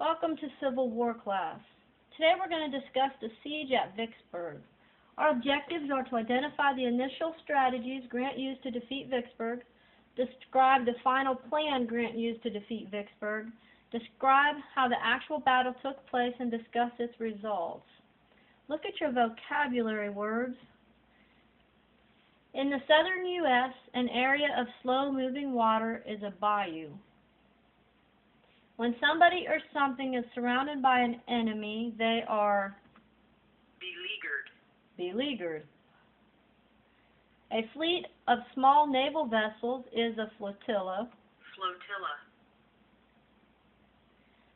Welcome to Civil War class. Today we're going to discuss the siege at Vicksburg. Our objectives are to identify the initial strategies Grant used to defeat Vicksburg, describe the final plan Grant used to defeat Vicksburg, describe how the actual battle took place, and discuss its results. Look at your vocabulary words. In the southern U.S., an area of slow-moving water is a bayou. When somebody or something is surrounded by an enemy, they are beleaguered. A fleet of small naval vessels is a flotilla.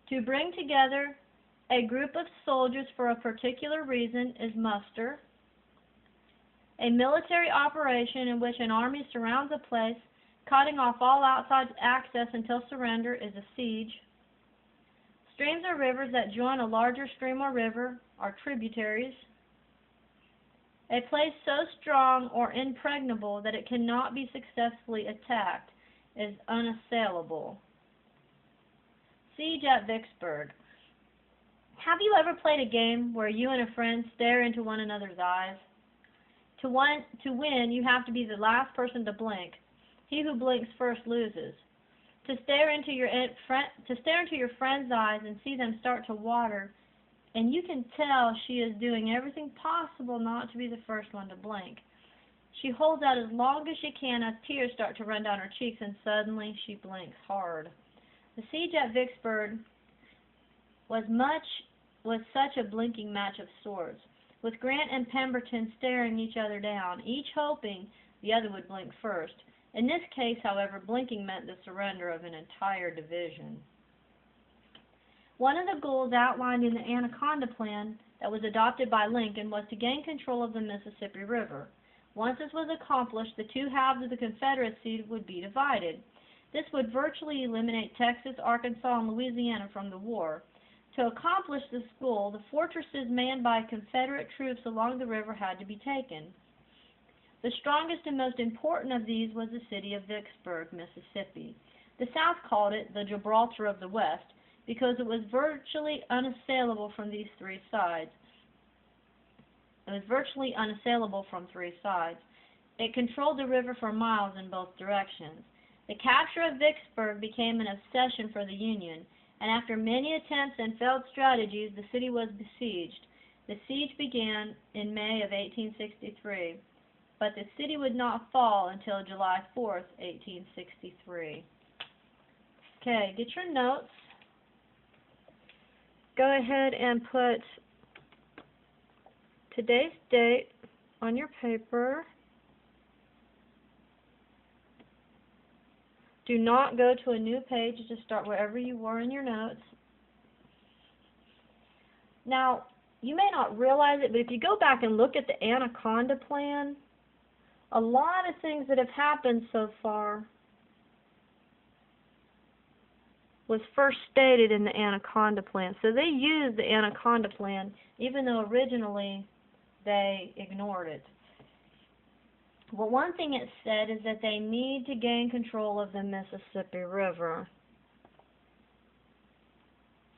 To bring together a group of soldiers for a particular reason is muster. A military operation in which an army surrounds a place, cutting off all outside access until surrender, is a siege. Streams or rivers that join a larger stream or river are tributaries. A place so strong or impregnable that it cannot be successfully attacked is unassailable. Siege at Vicksburg. Have you ever played a game where you and a friend stare into one another's eyes? To win, you have to be the last person to blink. He who blinks first loses. To stare into your friend's eyes and see them start to water, and you can tell she is doing everything possible not to be the first one to blink. She holds out as long as she can as tears start to run down her cheeks, and suddenly she blinks hard. The siege at Vicksburg was such a blinking match of sorts, with Grant and Pemberton staring each other down, each hoping the other would blink first. In this case, however, blinking meant the surrender of an entire division. One of the goals outlined in the Anaconda Plan that was adopted by Lincoln was to gain control of the Mississippi River. Once this was accomplished, the two halves of the Confederacy would be divided. This would virtually eliminate Texas, Arkansas, and Louisiana from the war. To accomplish this goal, the fortresses manned by Confederate troops along the river had to be taken. The strongest and most important of these was the city of Vicksburg, Mississippi. The South called it the Gibraltar of the West because it was virtually unassailable from these three sides. It controlled the river for miles in both directions. The capture of Vicksburg became an obsession for the Union, and after many attempts and failed strategies, the city was besieged. The siege began in May of 1863, but the city would not fall until July 4th, 1863. Okay, get your notes. Go ahead and put today's date on your paper. Do not go to a new page, just start wherever you were in your notes. Now, you may not realize it, but if you go back and look at the Anaconda Plan, a lot of things that have happened so far was first stated in the Anaconda Plan. So they used the Anaconda Plan, even though originally they ignored it. Well, one thing it said is that they need to gain control of the Mississippi River.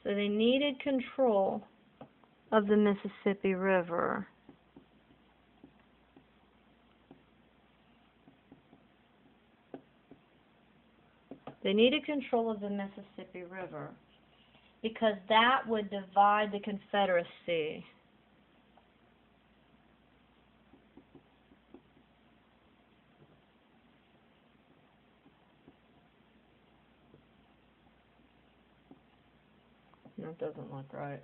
So they needed control of the Mississippi River. They needed control of the Mississippi River because that would divide the Confederacy. No, it doesn't look right.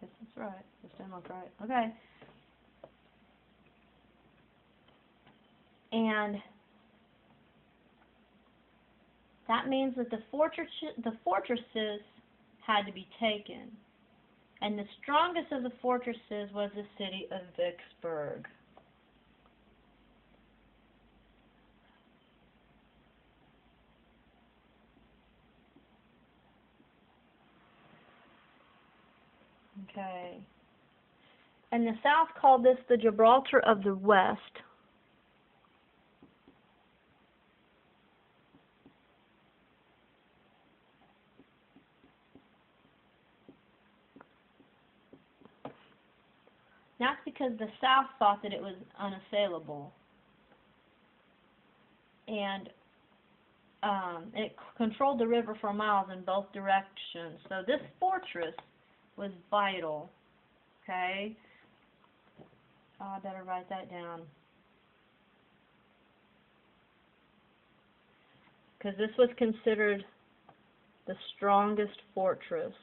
Yes, it's right. This doesn't look right. Okay. And that means that the fortresses had to be taken. And the strongest of the fortresses was the city of Vicksburg. Okay. And the South called this the Gibraltar of the West. That's because the South thought that it was unassailable. And it controlled the river for miles in both directions. So this fortress was vital. Okay? Oh, I better write that down. Because this was considered the strongest fortress.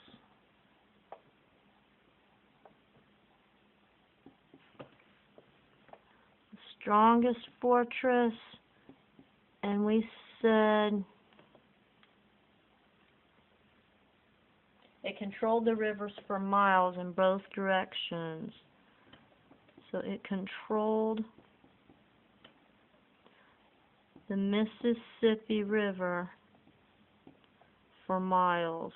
The strongest fortress, and we said it controlled the rivers for miles in both directions. So it controlled the Mississippi River for miles.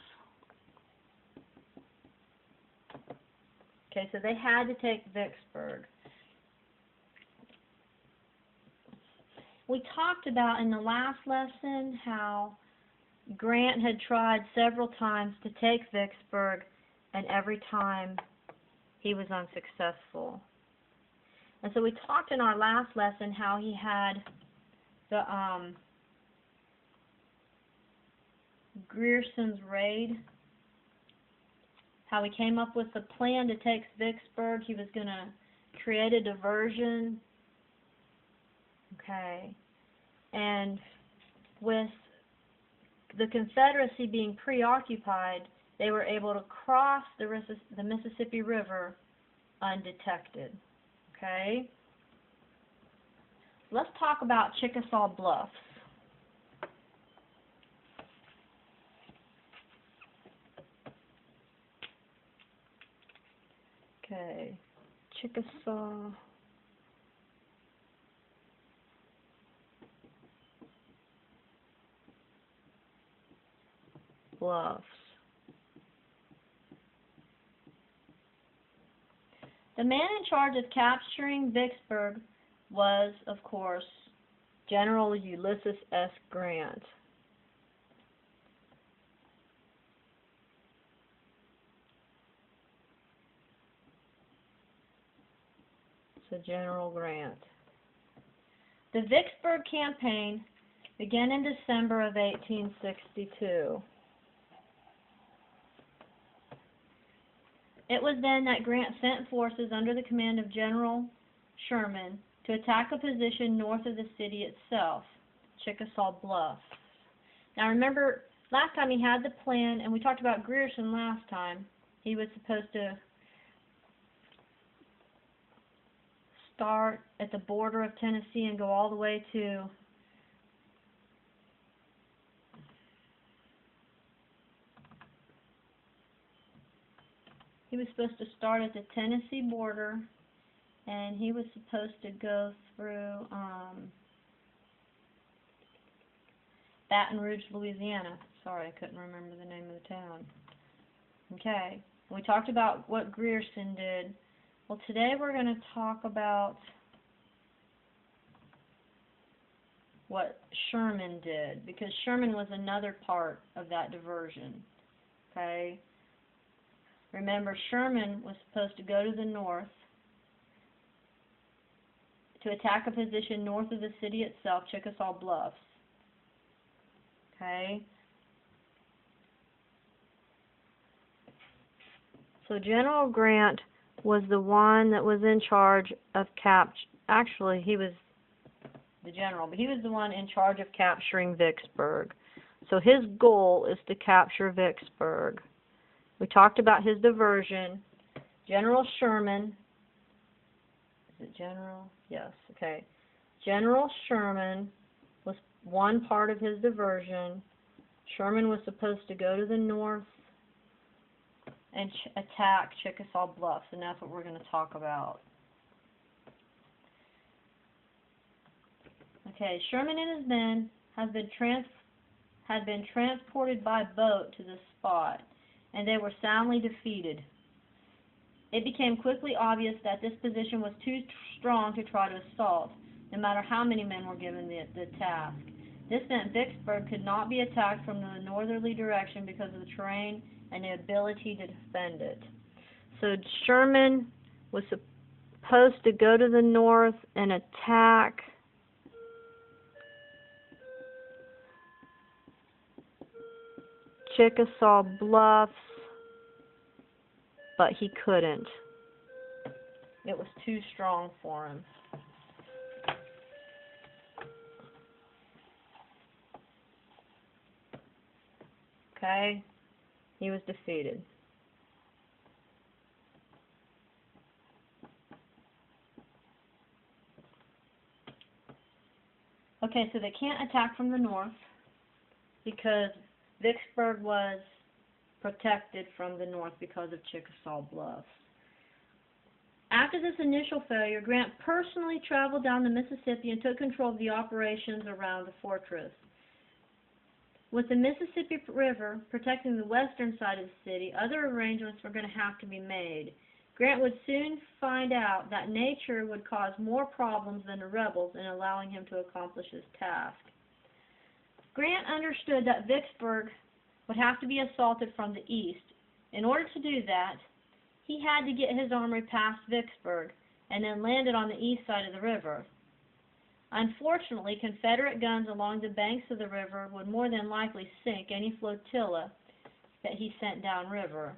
Okay, so they had to take Vicksburg. We talked about in the last lesson how Grant had tried several times to take Vicksburg, and every time he was unsuccessful. And so we talked in our last lesson how he had the Grierson's raid, how he came up with the plan to take Vicksburg. He was going to create a diversion. Okay. And with the Confederacy being preoccupied, they were able to cross the Mississippi River undetected. Okay? Let's talk about Chickasaw Bluffs. Okay, Chickasaw Bluffs. The man in charge of capturing Vicksburg was, of course, General Ulysses S. Grant. So General Grant. The Vicksburg campaign began in December of 1862. It was then that Grant sent forces under the command of General Sherman to attack a position north of the city itself, Chickasaw Bluffs. Now remember, last time he had the plan, and we talked about Grierson last time. He was supposed to start at the border of Tennessee and go all the way to He was supposed to start at the Tennessee border, and he was supposed to go through Baton Rouge, Louisiana. Sorry, I couldn't remember the name of the town. Okay, we talked about what Grierson did. Well, today we're going to talk about what Sherman did, because Sherman was another part of that diversion. Okay? Remember, Sherman was supposed to go to the north to attack a position north of the city itself, Chickasaw Bluffs. Okay? So General Grant was the one that was in charge of actually, he was the general, but he was the one in charge of capturing Vicksburg. So his goal is to capture Vicksburg. We talked about his diversion. General Sherman, is it General? Yes, okay. General Sherman was one part of his diversion. Sherman was supposed to go to the north and attack Chickasaw Bluffs, and that's what we're going to talk about. Okay, Sherman and his men had been transported by boat to this spot, and they were soundly defeated. It became quickly obvious that this position was too strong to try to assault, no matter how many men were given the task. This meant Vicksburg could not be attacked from the northerly direction because of the terrain and the ability to defend it. So Sherman was supposed to go to the north and attack Chickasaw Bluffs, but he couldn't. It was too strong for him. Okay, he was defeated. Okay, so they can't attack from the north because Vicksburg was protected from the north because of Chickasaw Bluffs. After this initial failure, Grant personally traveled down the Mississippi and took control of the operations around the fortress. With the Mississippi River protecting the western side of the city, other arrangements were going to have to be made. Grant would soon find out that nature would cause more problems than the rebels in allowing him to accomplish his task. Grant understood that Vicksburg would have to be assaulted from the east. In order to do that, he had to get his army past Vicksburg and then land it on the east side of the river. Unfortunately, Confederate guns along the banks of the river would more than likely sink any flotilla that he sent downriver.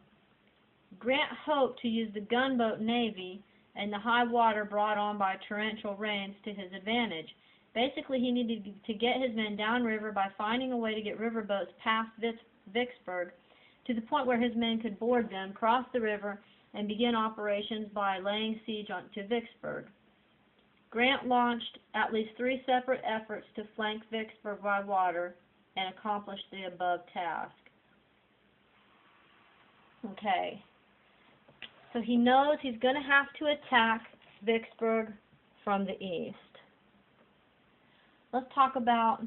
Grant hoped to use the gunboat navy and the high water brought on by torrential rains to his advantage. Basically, he needed to get his men downriver by finding a way to get riverboats past Vicksburg to the point where his men could board them, cross the river, and begin operations by laying siege to Vicksburg. Grant launched at least 3 separate efforts to flank Vicksburg by water and accomplish the above task. Okay, so he knows he's going to have to attack Vicksburg from the east. Let's talk about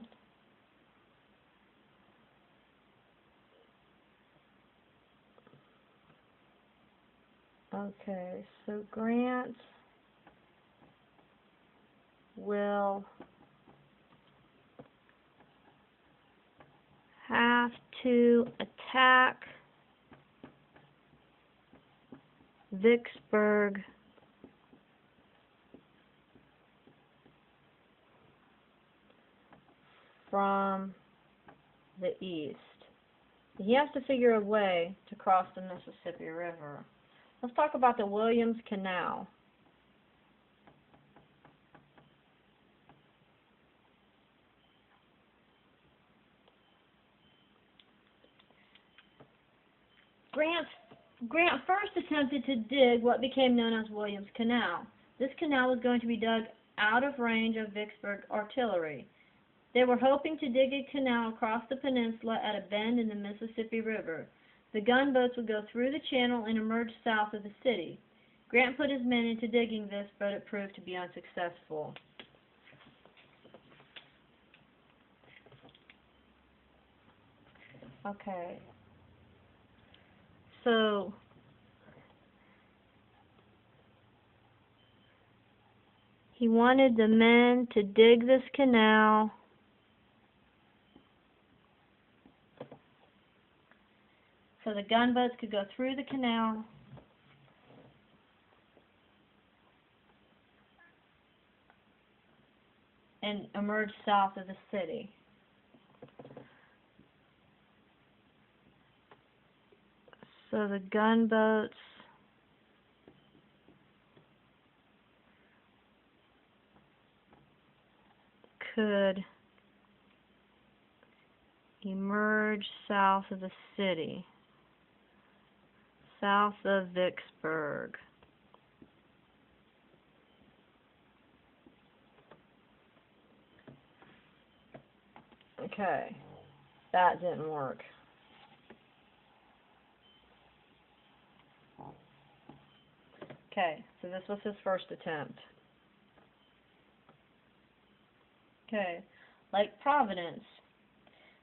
so Grant will have to attack Vicksburg from the east. He has to figure a way to cross the Mississippi River. Let's talk about the Williams Canal. Grant first attempted to dig what became known as Williams Canal. This canal was going to be dug out of range of Vicksburg artillery. They were hoping to dig a canal across the peninsula at a bend in the Mississippi River. The gunboats would go through the channel and emerge south of the city. Grant put his men into digging this, but it proved to be unsuccessful. Okay. So he wanted the men to dig this canal so the gunboats could go through the canal and emerge south of the city. So the gunboats could emerge south of the city, south of Vicksburg. Okay, that didn't work. Okay, so this was his first attempt. Okay, Lake Providence.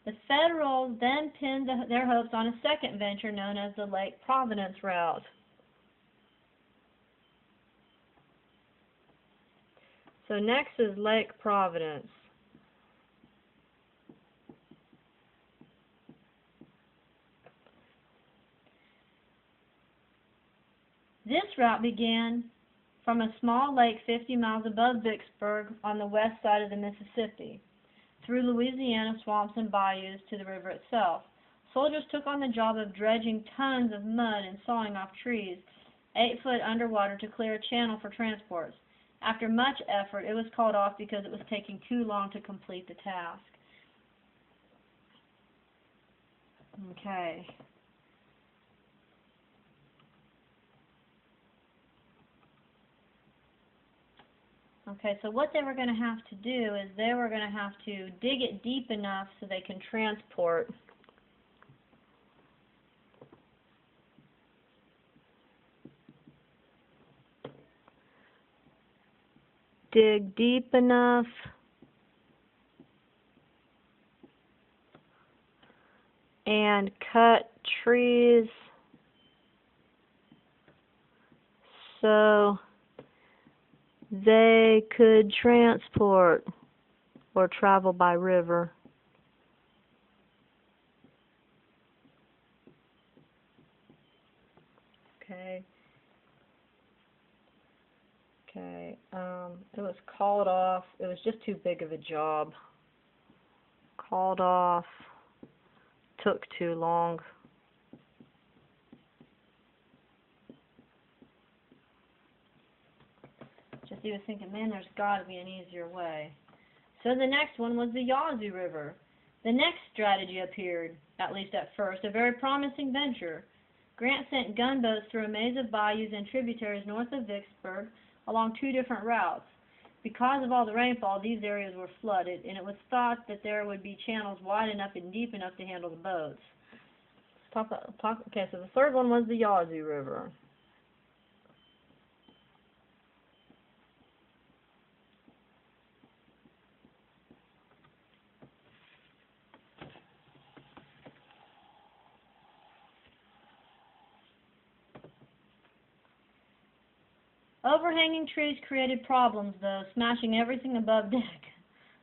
The Federals then pinned their hopes on a second venture known as the Lake Providence route. So next is Lake Providence. This route began from a small lake 50 miles above Vicksburg on the west side of the Mississippi, through Louisiana swamps and bayous to the river itself. Soldiers took on the job of dredging tons of mud and sawing off trees 8 foot underwater to clear a channel for transports. After much effort, it was called off because it was taking too long to complete the task. Okay. Okay, so what they were going to have to do is they were going to have to dig it deep enough so they can transport. Dig deep enough and cut trees so they could transport or travel by river. Okay. It was called off. It was just too big of a job. Called off. Took too long. Just he was thinking, man, there's got to be an easier way. So the next one was the Yazoo River. The next strategy appeared, at least at first, a very promising venture. Grant sent gunboats through a maze of bayous and tributaries north of Vicksburg along 2 different routes. Because of all the rainfall, these areas were flooded, and it was thought that there would be channels wide enough and deep enough to handle the boats. Okay, so the third one was the Yazoo River. Overhanging trees created problems, though, smashing everything above deck.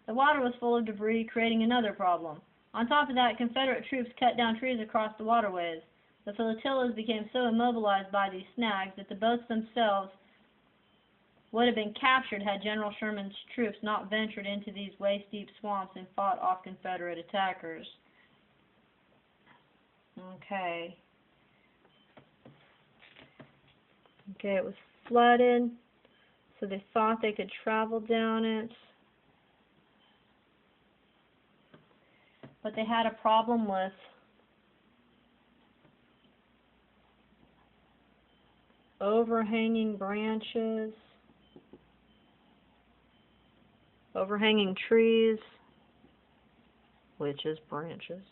The water was full of debris, creating another problem. On top of that, Confederate troops cut down trees across the waterways. The flotillas became so immobilized by these snags that the boats themselves would have been captured had General Sherman's troops not ventured into these waist-deep swamps and fought off Confederate attackers. Okay, it was flooded, so they thought they could travel down it. But they had a problem with overhanging branches, overhanging trees, which is branches.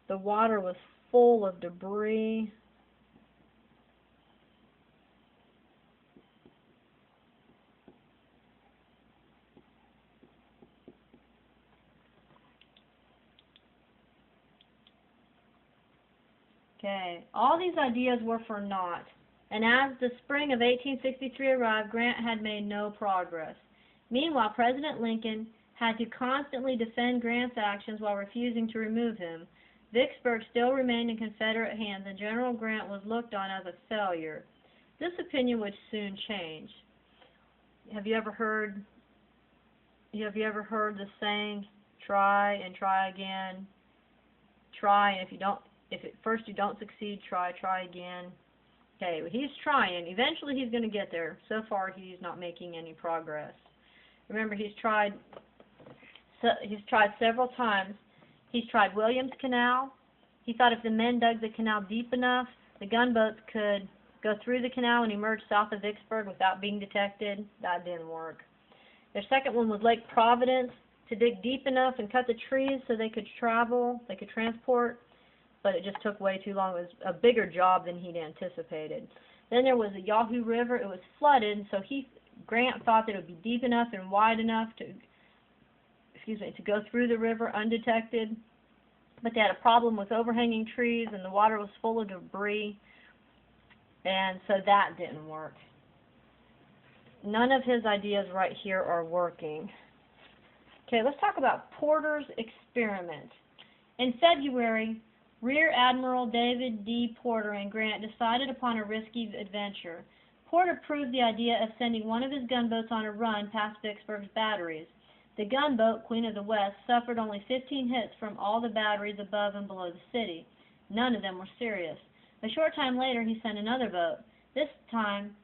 The water was full of debris. Okay, all these ideas were for naught, and as the spring of 1863 arrived, Grant had made no progress. Meanwhile, President Lincoln had to constantly defend Grant's actions while refusing to remove him. Vicksburg still remained in Confederate hands, and General Grant was looked on as a failure. This opinion would soon change. Have you ever heard the saying, try and try again? Try, and if at first you don't succeed, try again. Okay, well, he's trying. Eventually he's going to get there. So far he's not making any progress. Remember, he's tried several times. He's tried Williams Canal. He thought if the men dug the canal deep enough, the gunboats could go through the canal and emerge south of Vicksburg without being detected. That didn't work. Their second one was Lake Providence, to dig deep enough and cut the trees so they could transport, but it just took way too long. It was a bigger job than he'd anticipated. Then there was the Yazoo River. It was flooded, and so Grant thought that it would be deep enough and wide enough to go through the river undetected, but they had a problem with overhanging trees, and the water was full of debris, and so that didn't work. None of his ideas right here are working. Okay, let's talk about Porter's experiment. In February, Rear Admiral David D. Porter and Grant decided upon a risky adventure. Porter approved the idea of sending one of his gunboats on a run past Vicksburg's batteries. The gunboat, Queen of the West, suffered only 15 hits from all the batteries above and below the city. None of them were serious. A short time later, he sent another boat. This time,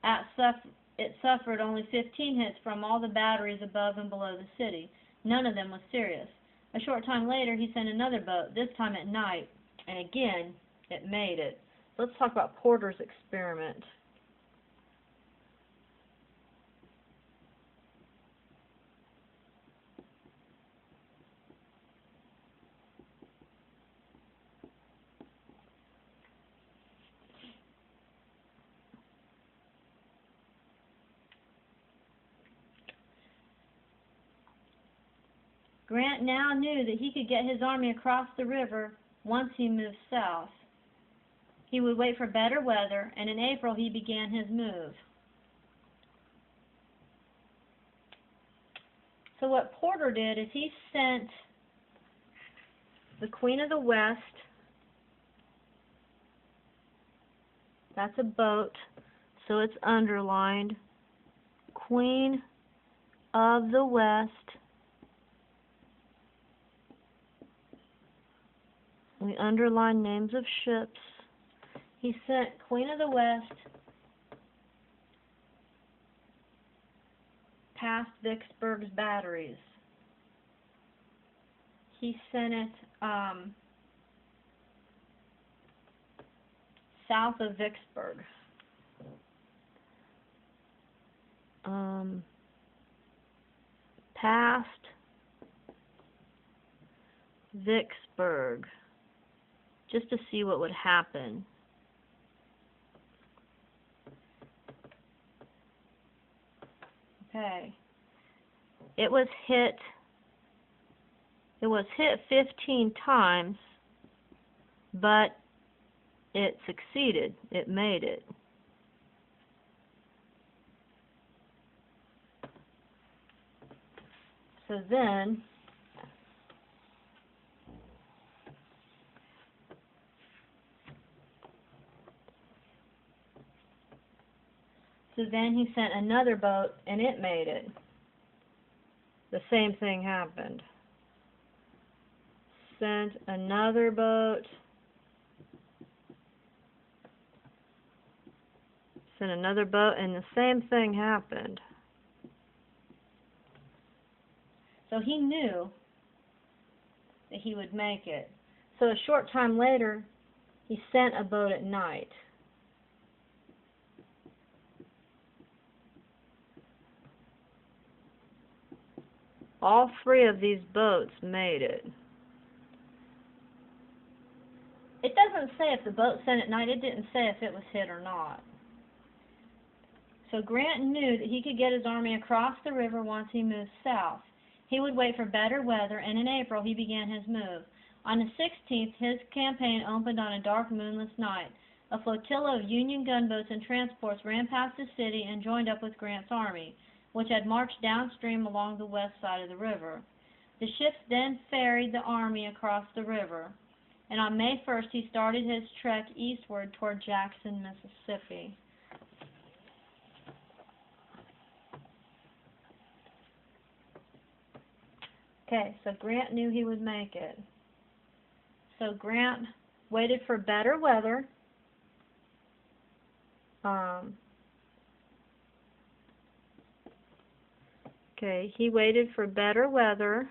it suffered only 15 hits from all the batteries above and below the city. None of them was serious. A short time later, he sent another boat, this time at night, and again, it made it. Let's talk about Porter's experiment. Grant now knew that he could get his army across the river once he moved south. He would wait for better weather, and in April he began his move. So what Porter did is he sent the Queen of the West, that's a boat, so it's underlined, Queen of the West. We underline names of ships. He sent Queen of the West past Vicksburg's batteries. He sent it south of Vicksburg. Past Vicksburg, just to see what would happen. Okay. It was hit 15 times, but it succeeded. It made it. So then he sent another boat, and it made it. The same thing happened. Sent another boat. Sent another boat, and the same thing happened. So he knew that he would make it. So a short time later, he sent a boat at night. All three of these boats made it. It doesn't say if the boat sent at night. It didn't say if it was hit or not. So Grant knew that he could get his army across the river once he moved south. He would wait for better weather, and in April he began his move. On the 16th, his campaign opened on a dark, moonless night. A flotilla of Union gunboats and transports ran past the city and joined up with Grant's army, which had marched downstream along the west side of the river. The ships then ferried the army across the river, and on May 1st he started his trek eastward toward Jackson, Mississippi. Okay, so Grant knew he would make it. So Grant waited for better weather. He waited for better weather.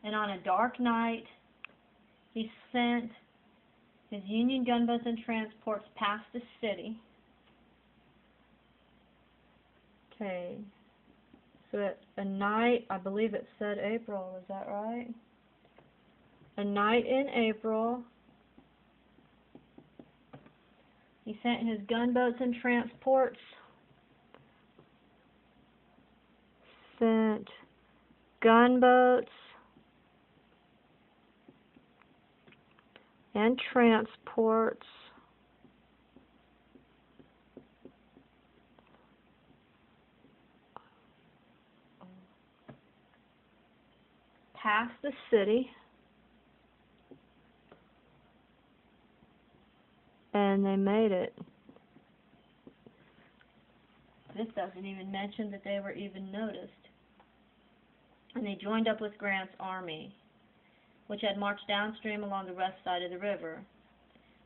And on a dark night, he sent his Union gunboats and transports past the city. Okay, so at a night, I believe it said April, is that right? A night in April, he sent his gunboats and transports, sent gunboats and transports past the city, and they made it. This doesn't even mention that they were even noticed. And they joined up with Grant's army, which had marched downstream along the west side of the river.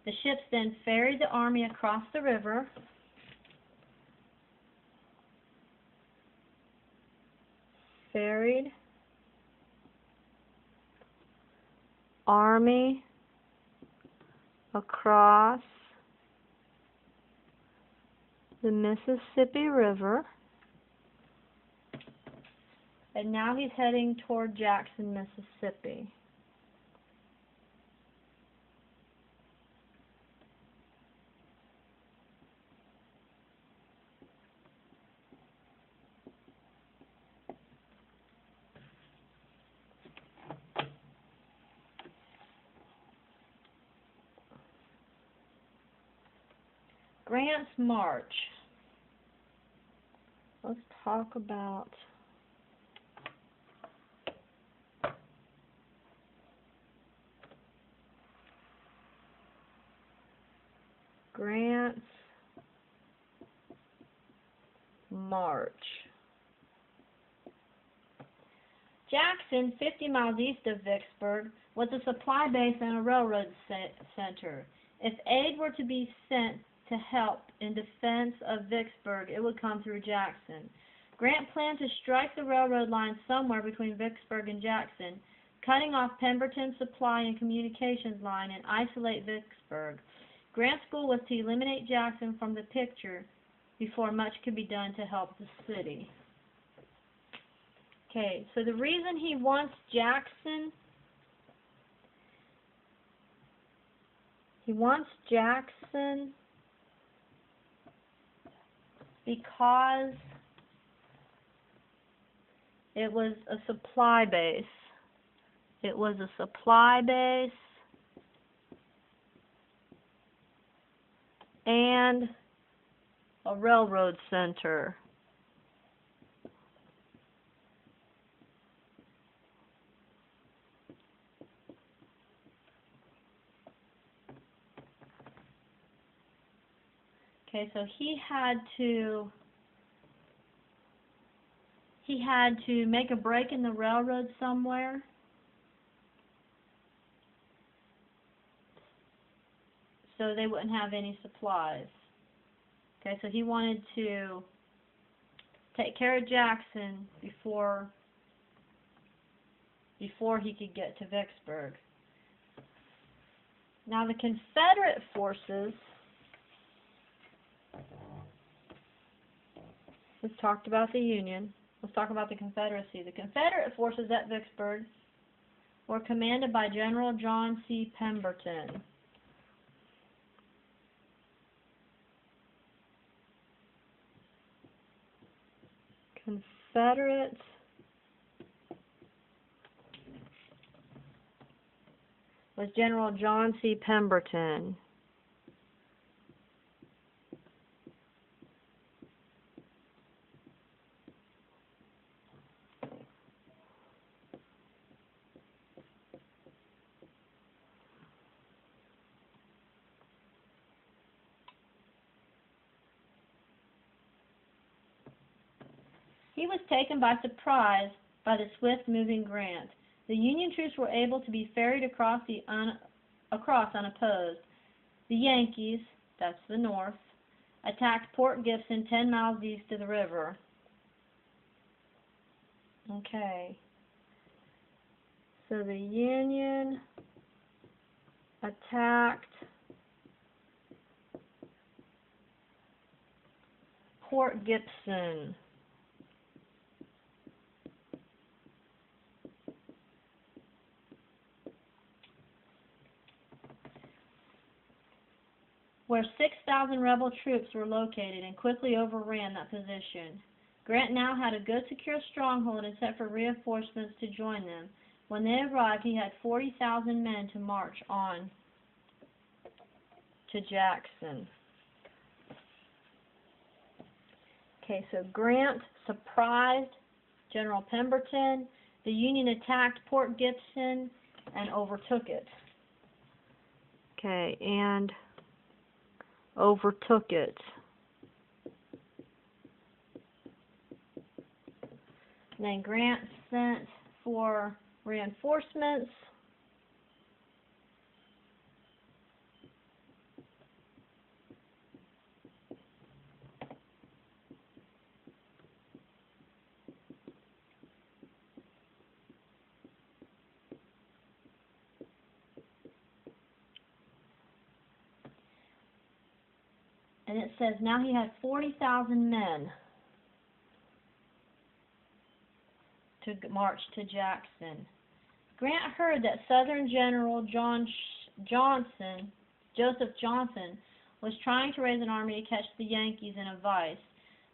The ships then ferried the army across the river, ferried army across the Mississippi River, and now he's heading toward Jackson, Mississippi. Grant's march. Let's talk about Grant's march. Jackson, 50 miles east of Vicksburg, was a supply base and a railroad center. If aid were to be sent to help in defense of Vicksburg, it would come through Jackson. Grant planned to strike the railroad line somewhere between Vicksburg and Jackson, cutting off Pemberton's supply and communications line and isolate Vicksburg. Grant's goal was to eliminate Jackson from the picture before much could be done to help the city. Okay, so the reason he wants Jackson, because it was a supply base. It was a supply base and a railroad center. Okay, so he had to make a break in the railroad somewhere. So they wouldn't have any supplies. Okay, so he wanted to take care of Jackson before he could get to Vicksburg. Now the Confederate forces, we've talked about the Union, let's talk about the Confederacy. The Confederate forces at Vicksburg were commanded by General John C. Pemberton. Confederate was General John C. Pemberton. He was taken by surprise by the swift-moving Grant. The Union troops were able to be ferried across unopposed. The Yankees, that's the North, attacked Port Gibson 10 miles east of the river. Okay. So the Union attacked Port Gibson. Where 6,000 rebel troops were located and quickly overran that position. Grant now had a good secure stronghold and sent for reinforcements to join them. When they arrived, he had 40,000 men to march on to Jackson. Okay, so Grant surprised General Pemberton. The Union attacked Port Gibson and overtook it. Okay, and overtook it. Then Grant sent for reinforcements. And it says now he had 40,000 men to march to Jackson. Grant heard that Southern General Joseph Johnson, was trying to raise an army to catch the Yankees in a vice.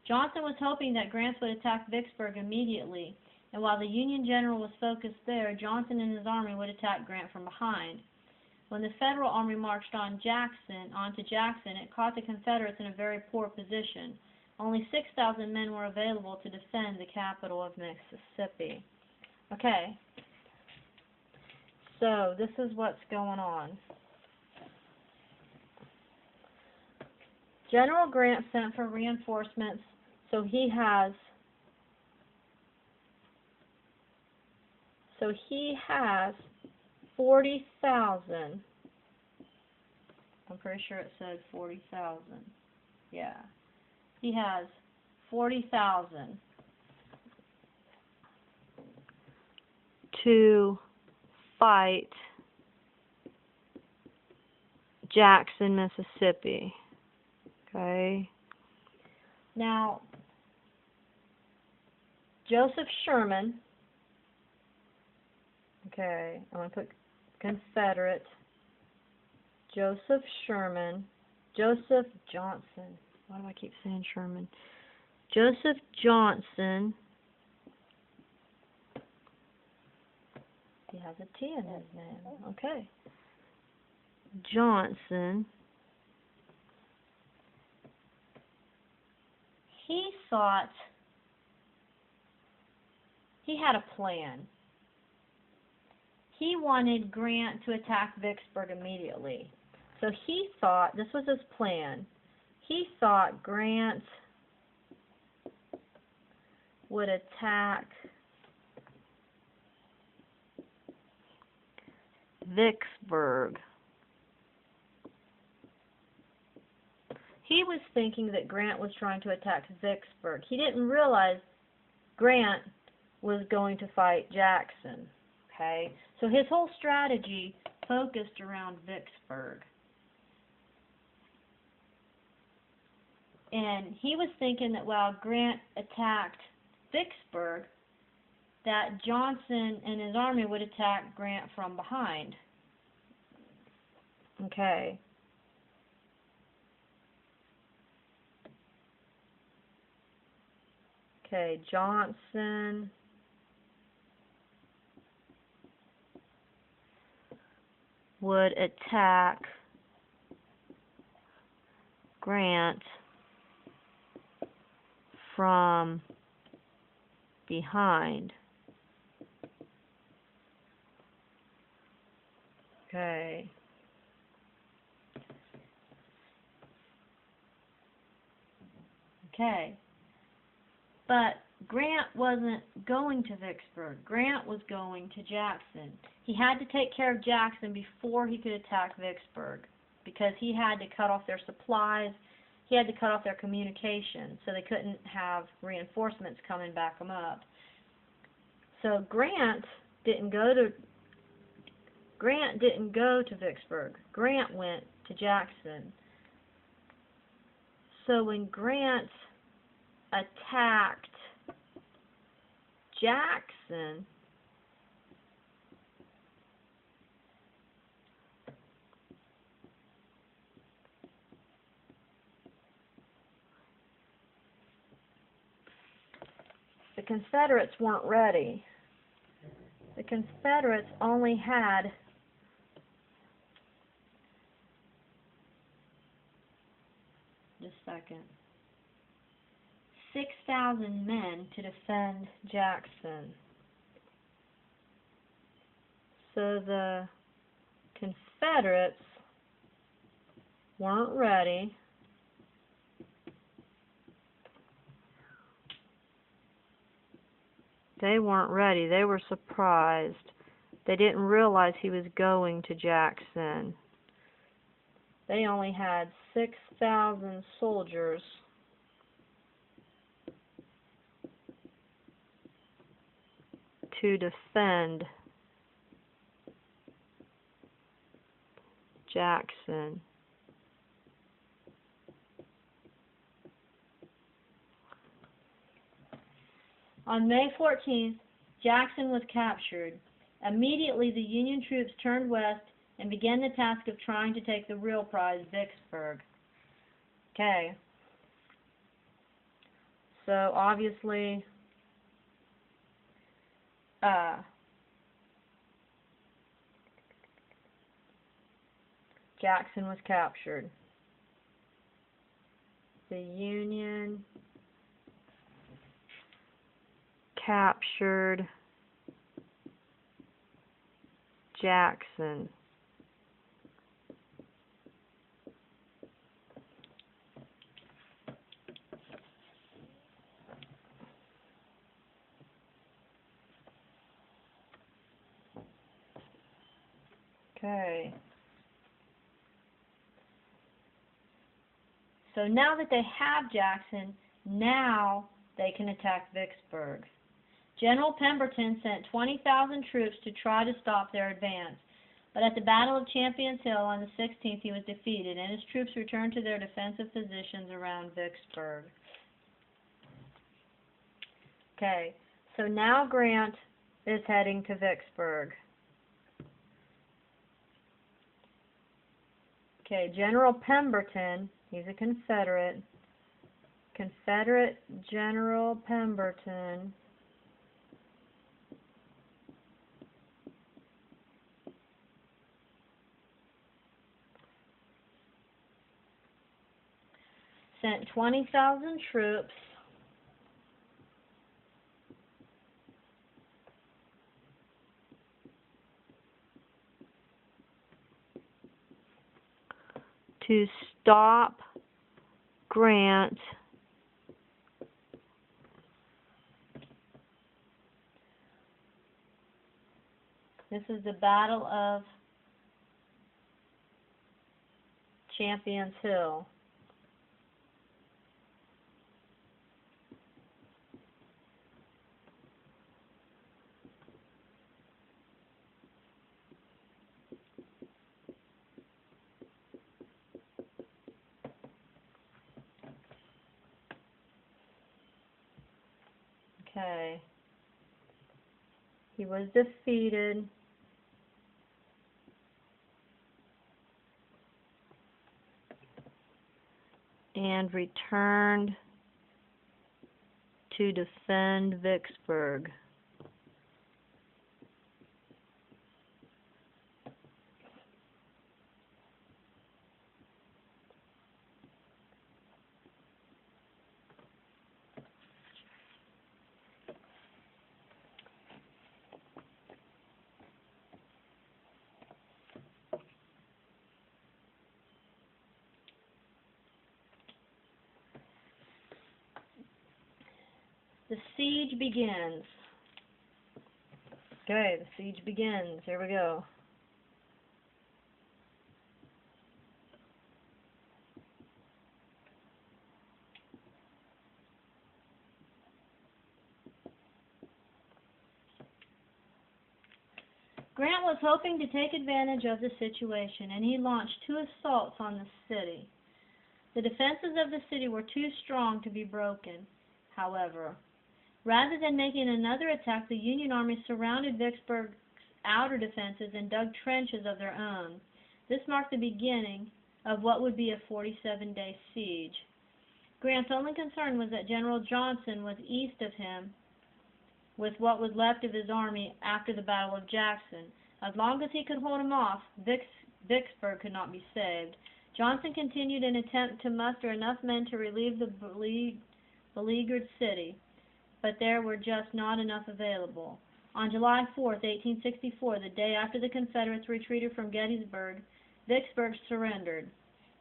Johnson was hoping that Grant would attack Vicksburg immediately, and while the Union general was focused there, Johnson and his army would attack Grant from behind. When the Federal army marched onto Jackson, it caught the Confederates in a very poor position. Only 6,000 men were available to defend the capital of Mississippi. Okay, so this is what's going on. General Grant sent for reinforcements, so he has 40,000. I'm pretty sure it said 40,000. Yeah. He has 40,000 to fight Jackson, Mississippi. Okay. Now, Joseph Sherman. Okay, I'm going to put Confederate. Joseph Sherman. Joseph Johnson. Why do I keep saying Sherman? Joseph Johnson. He has a T in his name. Okay. Johnson. He thought he had a plan. He wanted Grant to attack Vicksburg immediately. So he thought, this was his plan, he thought Grant would attack Vicksburg. He was thinking that Grant was trying to attack Vicksburg. He didn't realize Grant was going to fight Jackson. Okay? So his whole strategy focused around Vicksburg. And he was thinking that while Grant attacked Vicksburg, that Johnson and his army would attack Grant from behind. Okay. Okay, Johnson would attack Grant from behind. Okay. Okay. But Grant wasn't going to Vicksburg. Grant was going to Jackson. He had to take care of Jackson before he could attack Vicksburg, because he had to cut off their supplies. He had to cut off their communication, so they couldn't have reinforcements come and back them up. So Grant didn't go to Vicksburg. Grant went to Jackson. So when Grant attacked Jackson, the Confederates weren't ready. The Confederates only had II. 6,000 men to defend Jackson. So the Confederates weren't ready. They weren't ready. They were surprised. They didn't realize he was going to Jackson. They only had 6,000 soldiers to defend Jackson. On May 14th, Jackson was captured. Immediately, the Union troops turned west and began the task of trying to take the real prize, Vicksburg. Okay. So, obviously, Jackson was captured. The Union captured Jackson. Okay. So now that they have Jackson, now they can attack Vicksburg. General Pemberton sent 20,000 troops to try to stop their advance. But at the Battle of Champions Hill on the 16th, he was defeated, and his troops returned to their defensive positions around Vicksburg. Okay, so now Grant is heading to Vicksburg. Okay, General Pemberton, he's a Confederate. Confederate General Pemberton sent 20,000 troops to stop Grant This is the Battle of Champions Hill. Okay. He was defeated. And returned to defend Vicksburg. The siege begins. Okay, the siege begins. Here we go. Grant was hoping to take advantage of the situation, and he launched 2 assaults on the city. The defenses of the city were too strong to be broken, however. Rather than making another attack, the Union Army surrounded Vicksburg's outer defenses and dug trenches of their own. This marked the beginning of what would be a 47-day siege. Grant's only concern was that General Johnson was east of him with what was left of his army after the Battle of Jackson. As long as he could hold him off, Vicksburg could not be saved. Johnson continued an attempt to muster enough men to relieve the beleaguered city, but there were just not enough available. On July 4, 1864, the day after the Confederates retreated from Gettysburg, Vicksburg surrendered.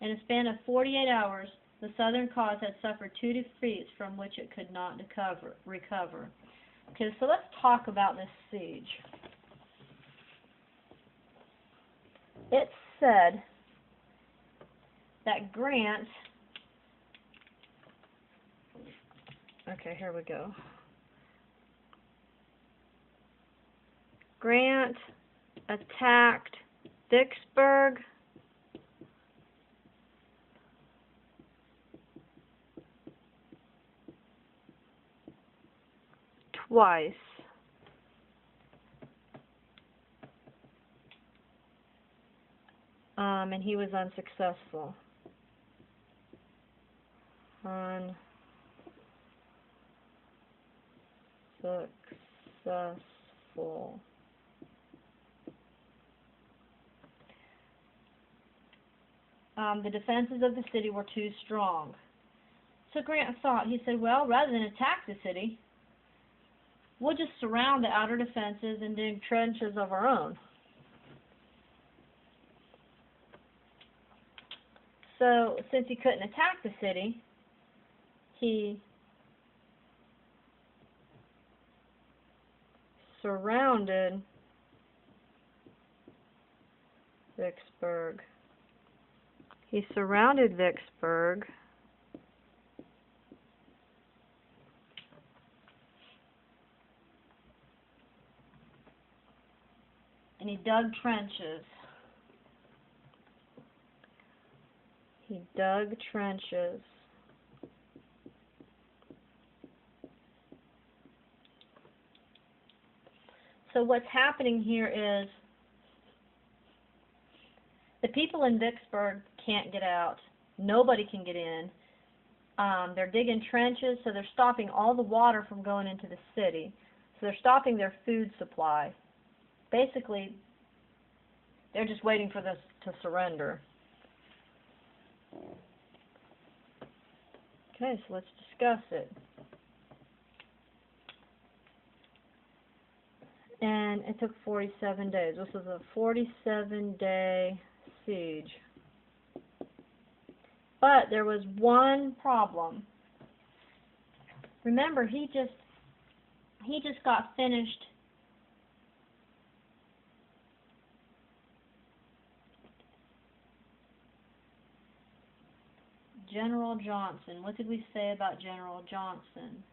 In a span of 48 hours, the Southern cause had suffered 2 defeats from which it could not recover. Okay, so let's talk about this siege. It said that Grant, okay, here we go. Grant attacked Vicksburg twice. And he was unsuccessful. Unsuccessful. The defenses of the city were too strong. So Grant thought, he said, well, rather than attack the city, we'll just surround the outer defenses and dig trenches of our own. So, since he couldn't attack the city, he surrounded Vicksburg. He surrounded Vicksburg and he dug trenches. He dug trenches. So what's happening here is the people in Vicksburg can't get out. Nobody can get in. They're digging trenches, so they're stopping all the water from going into the city. So they're stopping their food supply. Basically, they're just waiting for this to surrender. Okay, so let's discuss it. And it took 47 days. This was a 47-day siege. But there was one problem. Remember, he just got finished General Johnson. What did we say about General Johnson?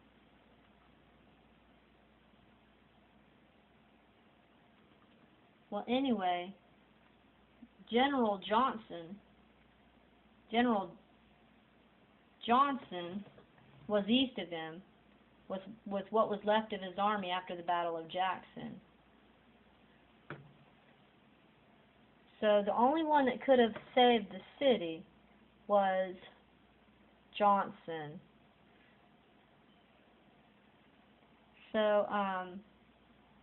Well, anyway, General Johnson was east of him, with what was left of his army after the Battle of Jackson. So the only one that could have saved the city was Johnson. So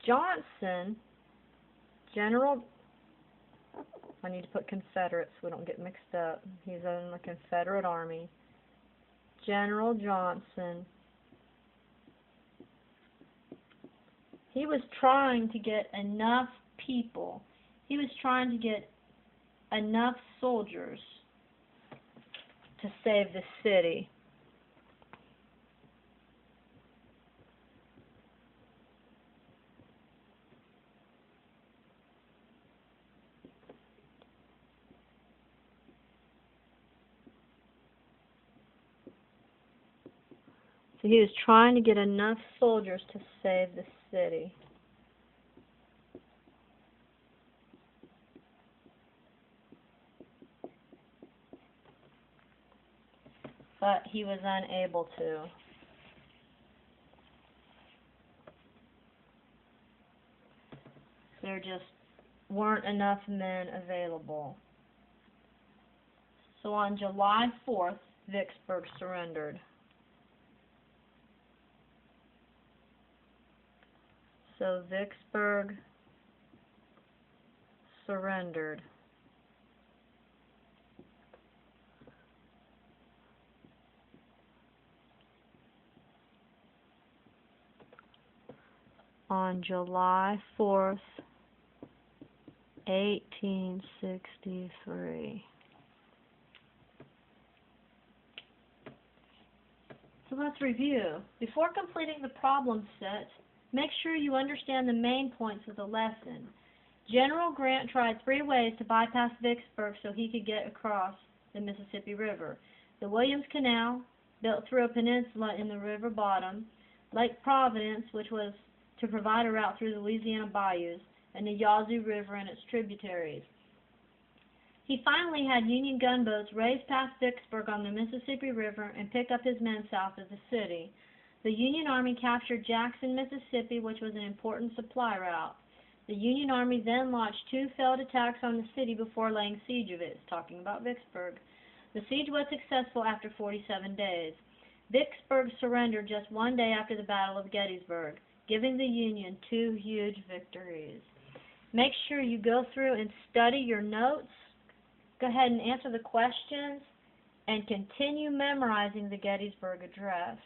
Johnson, I need to put Confederate so we don't get mixed up. He's in the Confederate Army. General Johnson. He was trying to get enough people. He was trying to get enough soldiers to save the city. So he was trying to get enough soldiers to save the city. But he was unable to. There just weren't enough men available. So on July 4th, Vicksburg surrendered. So Vicksburg surrendered. on July 4th, 1863. So let's review. Before completing the problem set, make sure you understand the main points of the lesson. General Grant tried 3 ways to bypass Vicksburg so he could get across the Mississippi River. The Williams Canal, built through a peninsula in the river bottom, Lake Providence, which was to provide a route through the Louisiana bayous, and the Yazoo River and its tributaries. He finally had Union gunboats race past Vicksburg on the Mississippi River and pick up his men south of the city. The Union Army captured Jackson, Mississippi, which was an important supply route. The Union Army then launched 2 failed attacks on the city before laying siege of it, talking about Vicksburg. The siege was successful after 47 days. Vicksburg surrendered just 1 day after the Battle of Gettysburg, giving the Union 2 huge victories. Make sure you go through and study your notes. Go ahead and answer the questions and continue memorizing the Gettysburg Address.